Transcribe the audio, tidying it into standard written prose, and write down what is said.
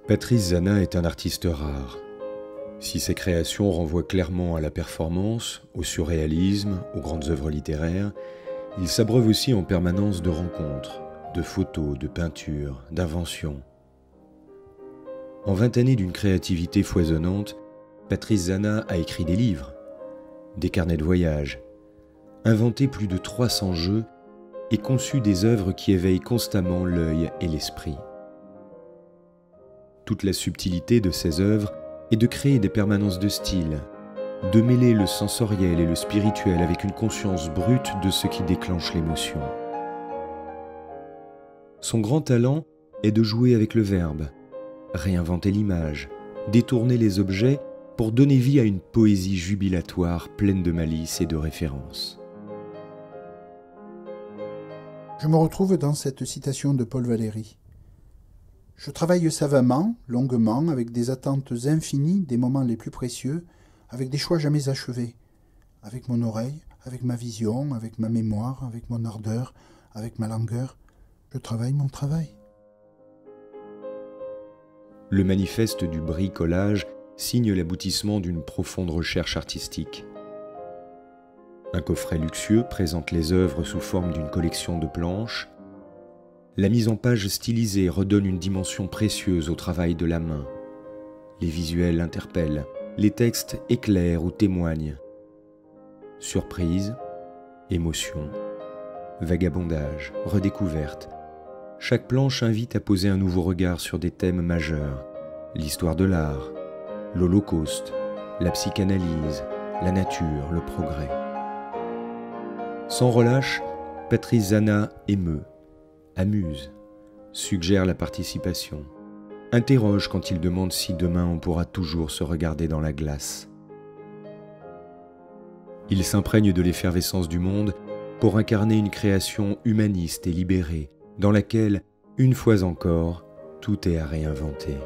Patrice Zana est un artiste rare. Si ses créations renvoient clairement à la performance, au surréalisme, aux grandes œuvres littéraires, il s'abreuve aussi en permanence de rencontres, de photos, de peintures, d'inventions. En 20 années d'une créativité foisonnante, Patrice Zana a écrit des livres, des carnets de voyage, inventé plus de 300 jeux et conçu des œuvres qui éveillent constamment l'œil et l'esprit. Toute la subtilité de ces œuvres est de créer des permanences de style, de mêler le sensoriel et le spirituel avec une conscience brute de ce qui déclenche l'émotion. Son grand talent est de jouer avec le verbe, réinventer l'image, détourner les objets pour donner vie à une poésie jubilatoire pleine de malice et de références. Je me retrouve dans cette citation de Paul Valéry. Je travaille savamment, longuement, avec des attentes infinies des moments les plus précieux, avec des choix jamais achevés, avec mon oreille, avec ma vision, avec ma mémoire, avec mon ardeur, avec ma langueur. Je travaille mon travail. Le manifeste du bricolage signe l'aboutissement d'une profonde recherche artistique. Un coffret luxueux présente les œuvres sous forme d'une collection de planches. La mise en page stylisée redonne une dimension précieuse au travail de la main. Les visuels interpellent, les textes éclairent ou témoignent. Surprise, émotion, vagabondage, redécouverte. Chaque planche invite à poser un nouveau regard sur des thèmes majeurs. L'histoire de l'art, l'Holocauste, la psychanalyse, la nature, le progrès. Sans relâche, Patrice Zana émeut, amuse, suggère la participation, interroge quand il demande si demain on pourra toujours se regarder dans la glace. Il s'imprègne de l'effervescence du monde pour incarner une création humaniste et libérée, dans laquelle, une fois encore, tout est à réinventer.